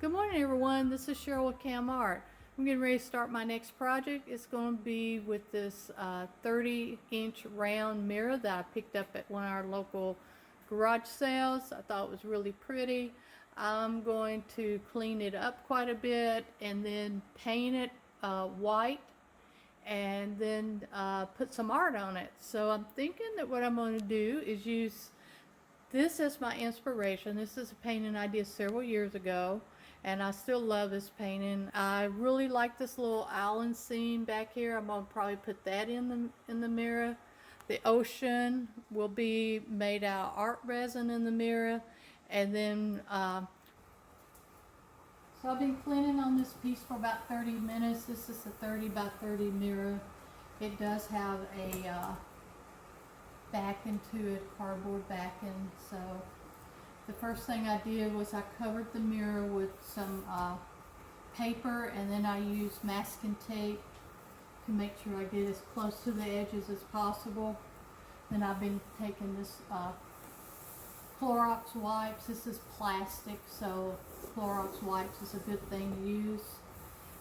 Good morning, everyone. This is Cheryl with Cam Art. I'm getting ready to start my next project. It's going to be with this 30-inch round mirror that I picked up at one of our local garage sales. I thought it was really pretty. I'm going to clean it up quite a bit and then paint it white and then put some art on it. So I'm thinking that what I'm going to do is use this as my inspiration. This is a painting I did several years ago, and I still love this painting. I really like this little island scene back here. I'm gonna probably put that in the mirror. The ocean will be made out of art resin in the mirror, and then so I've been cleaning on this piece for about 30 minutes. This is a 30 by 30 mirror. It does have a backing to it, cardboard backing. So the first thing I did was I covered the mirror with some paper, and then I used masking tape to make sure I get as close to the edges as possible. Then I've been taking this Clorox wipes. This is plastic, so Clorox wipes is a good thing to use.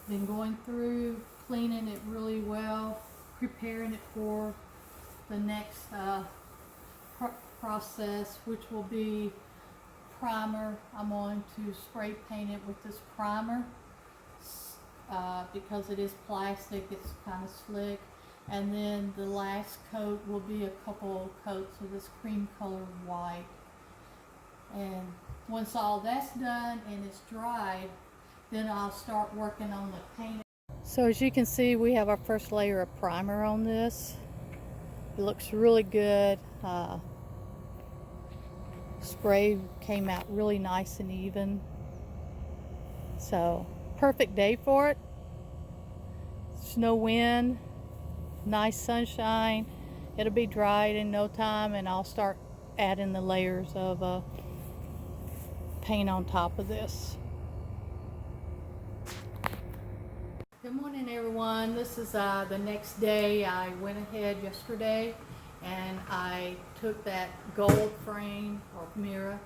Been going through, cleaning it really well, preparing it for the next process, which will be primer. I'm going to spray paint it with this primer because it is plastic. It's kind of slick. And then the last coat will be a couple coats of this cream colored white. And once all that's done and it's dried, then I'll start working on the paint. So as you can see, we have our first layer of primer on this. It looks really good. Spray came out really nice and even. So perfect day for it. There's no wind, nice sunshine. It'll be dried in no time, and I'll start adding the layers of paint on top of this. Good morning, everyone. This is the next day. I went ahead yesterday and I took that gold frame or mirror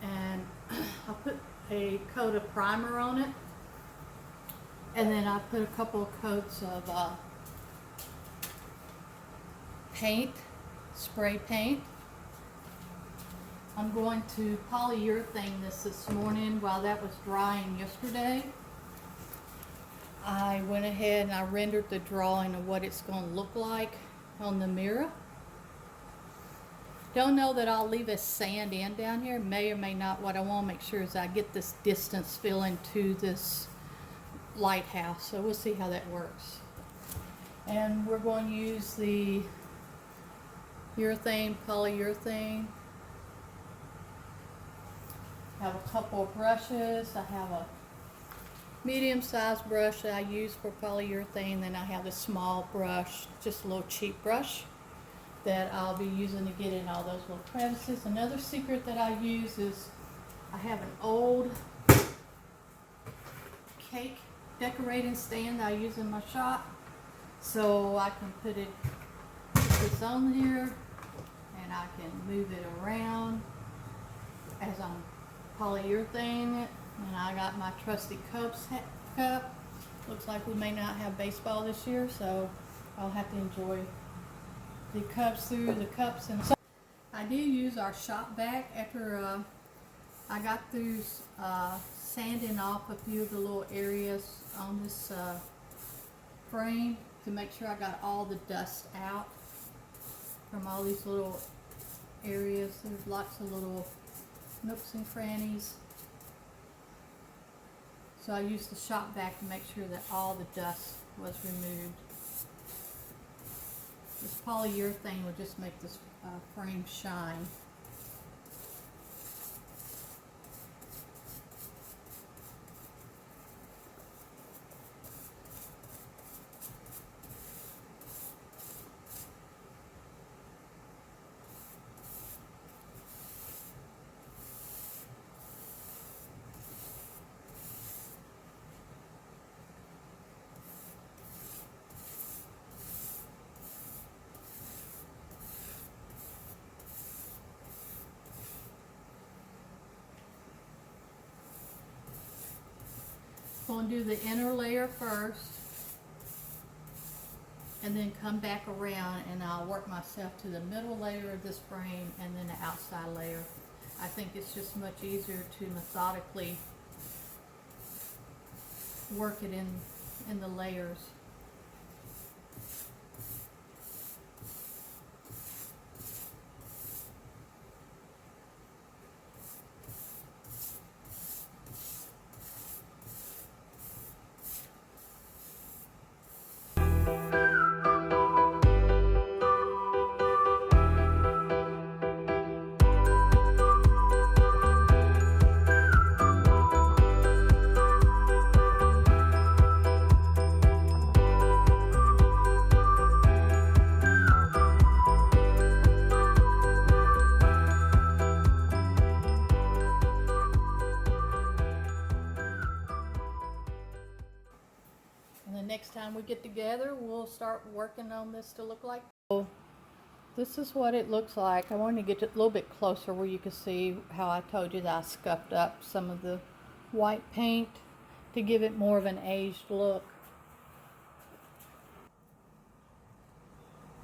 and I put a coat of primer on it, and then I put a couple of coats of paint, spray paint. I'm going to polyurethane this morning while that was drying yesterday. I went ahead and I rendered the drawing of what it's going to look like on the mirror. Don't know that I'll leave a sand in down here. May or may not. What I want to make sure is I get this distance fill into this lighthouse. So we'll see how that works. And we're going to use the polyurethane. I have a couple of brushes. I have a medium-sized brush that I use for polyurethane. Then I have a small brush, just a little cheap brush, that I'll be using to get in all those little crevices. Another secret that I use is I have an old cake decorating stand that I use in my shop, so I can put this on here and I can move it around as I'm polyurethane it. And I got my trusty cup. Looks like we may not have baseball this year, so I'll have to enjoy the cups through the cups. And so I did use our shop vac after I got through sanding off a few of the little areas on this frame to make sure I got all the dust out from all these little areas. There's lots of little nooks and crannies. So I used the shop vac to make sure that all the dust was removed. This polyurethane will just make this frame shine. Going to do the inner layer first, and then come back around and I'll work myself to the middle layer of this frame and then the outside layer. I think it's just much easier to methodically work it in the layers. Next time we get together, we'll start working on this to look like. So this is what it looks like. I wanted to get a little bit closer where you can see how I told you that I scuffed up some of the white paint to give it more of an aged look.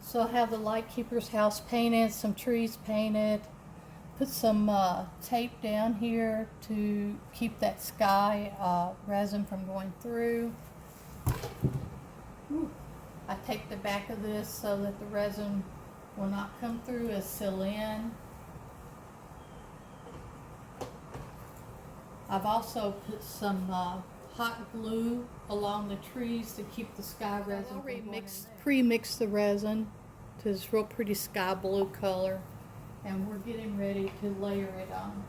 So I have the Lightkeeper's house painted, some trees painted, put some tape down here to keep that sky resin from going through. I take the back of this so that the resin will not come through as seal in. I've also put some hot glue along the trees to keep the sky resin. Pre-mix the resin to this real pretty sky blue color, and we're getting ready to layer it on.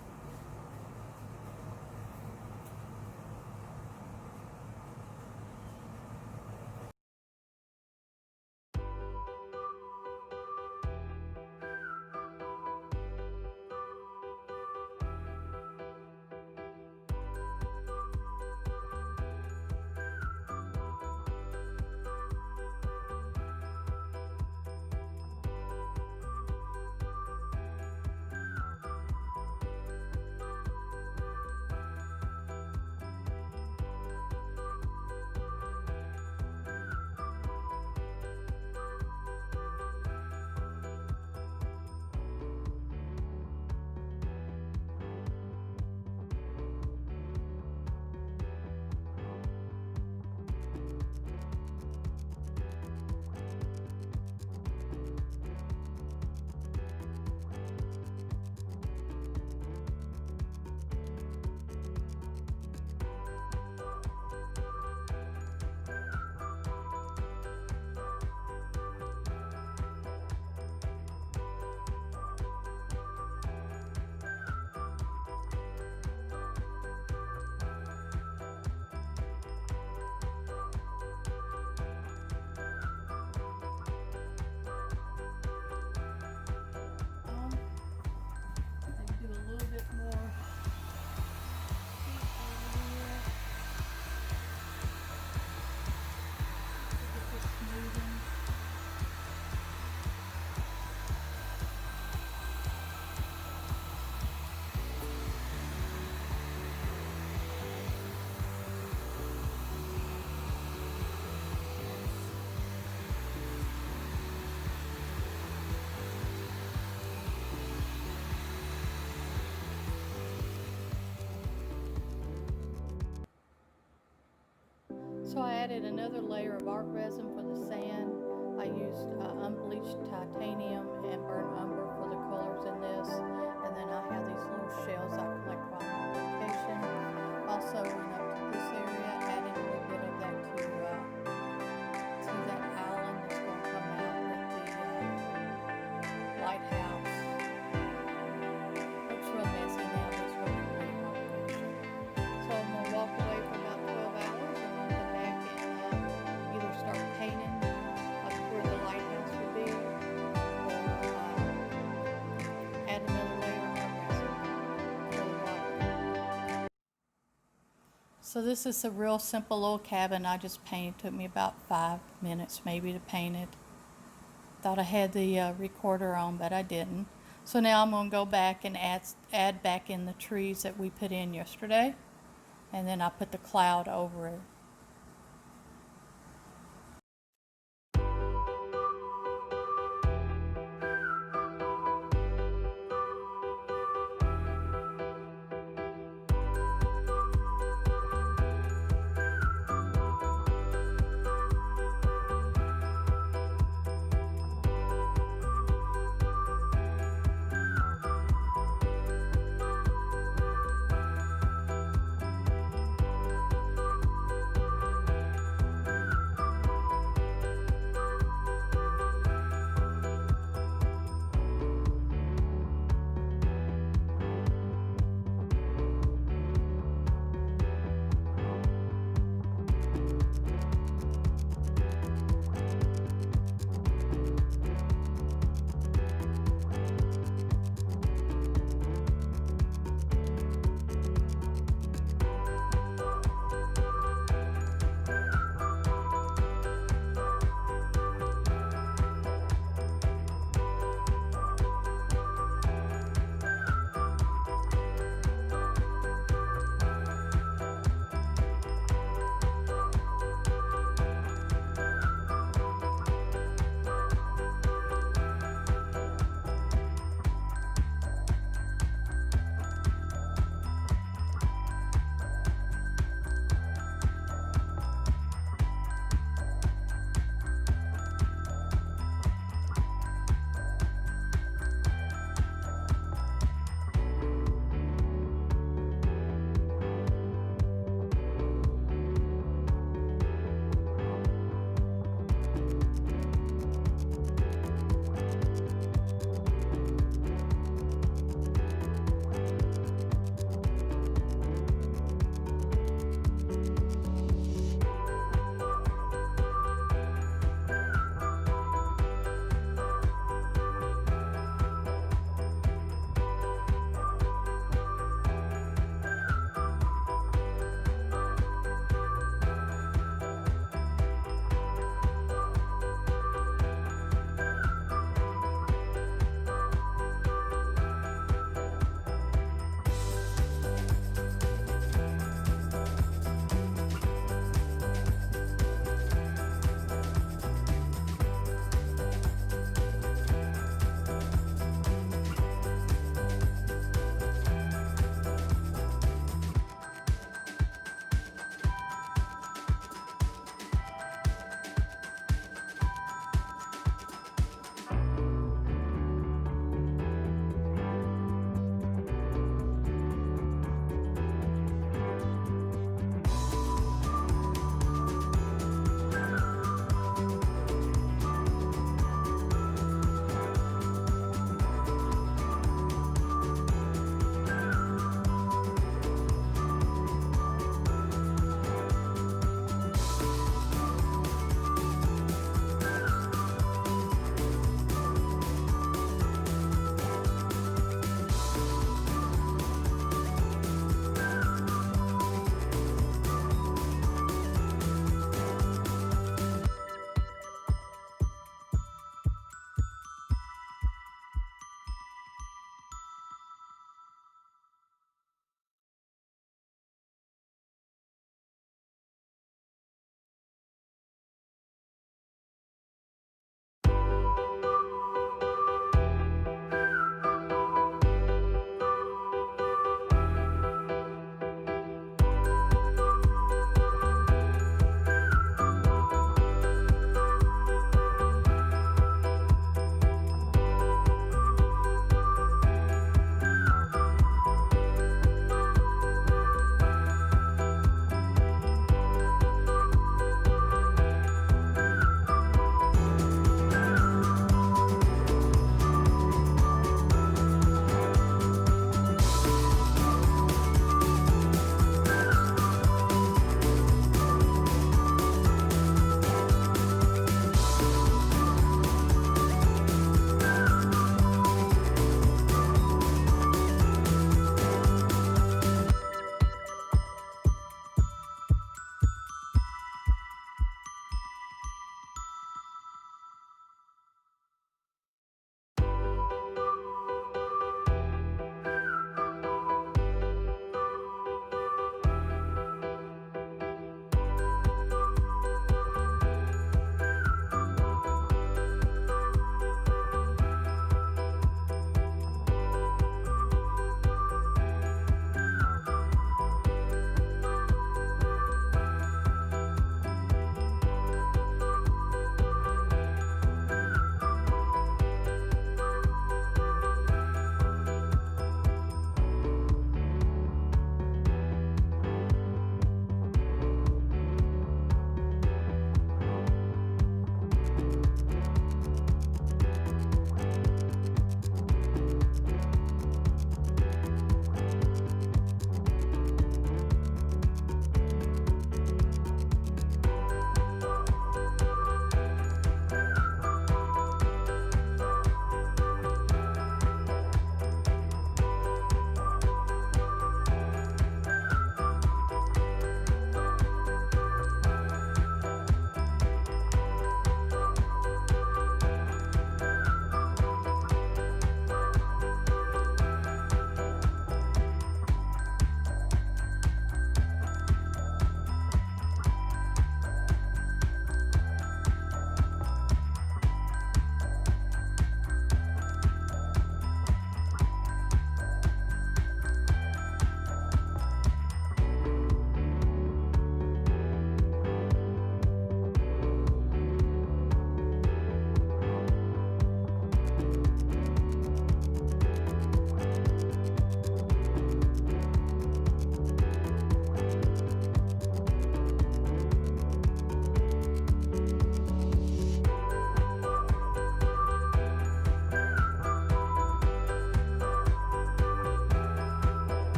So I added another layer of art resin for the sand. I used unbleached titanium and burnt umber for the colors in this. And then I have these little shells I collect while I'm on vacation. Also went up to this area, added a little bit of that to that island that's going to come out with the lighthouse. Looks real messy now, but it's really pretty on vacation. So I'm going to walk away for about 12 hours and then come back and either start painting up where the lighthouse would be, or add another layer of art resin for the water. So this is a real simple little cabin I just painted. It took me about 5 minutes maybe to paint it. Thought I had the recorder on, but I didn't. So now I'm going to go back and add back in the trees that we put in yesterday. and then I put the cloud over it.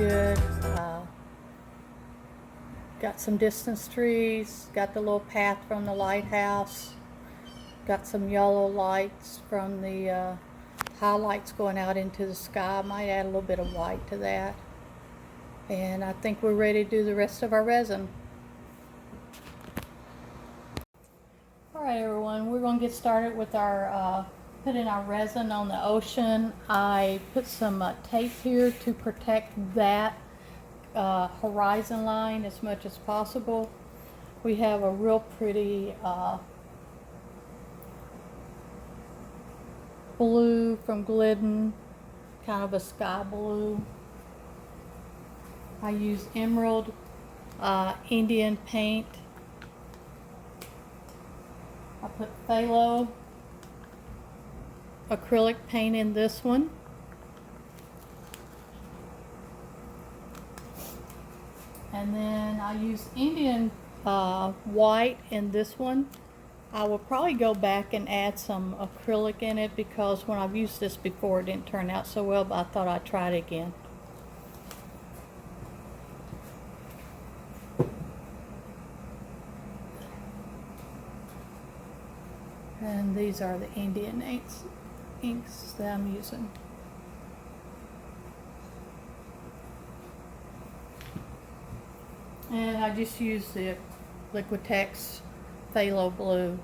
good. Got some distance trees, got the little path from the lighthouse, got some yellow lights from the highlights going out into the sky. Might add a little bit of white to that. And I think we're ready to do the rest of our resin. Alright everyone, we're going to get started with our putting our resin on the ocean. I put some tape here to protect that horizon line as much as possible. We have a real pretty blue from Glidden, kind of a sky blue. I use emerald Indian paint. I put phthalo acrylic paint in this one. And then I use Indian white in this one. I will probably go back and add some acrylic in it because when I've used this before it didn't turn out so well, but I thought I'd try it again. And these are the Indian inks that I'm using. And I just use the Liquitex phthalo blue.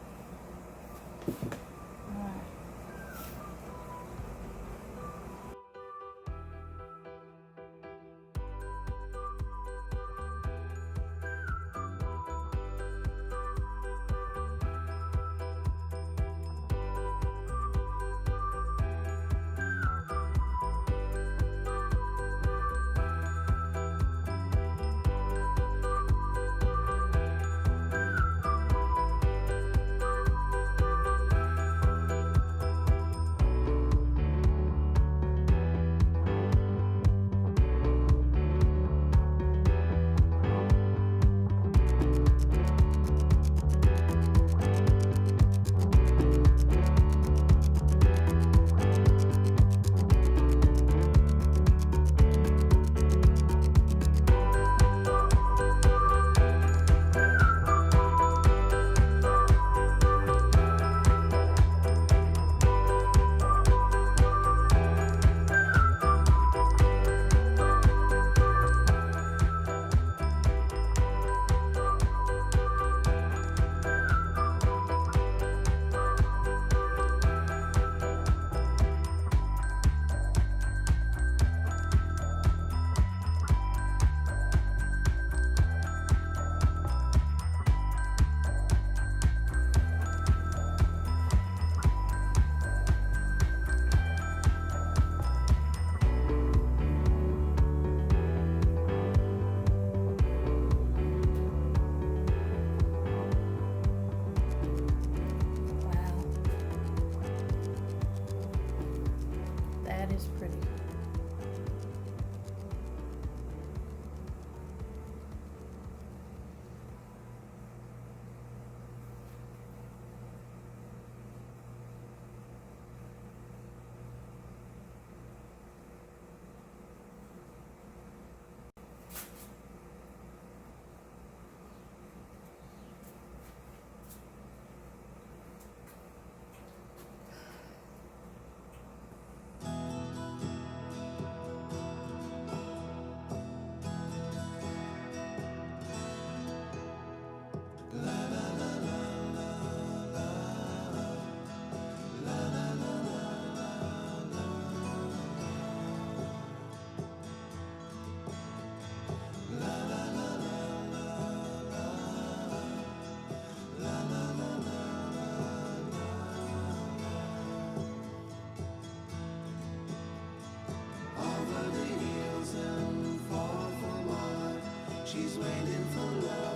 She's waiting for love.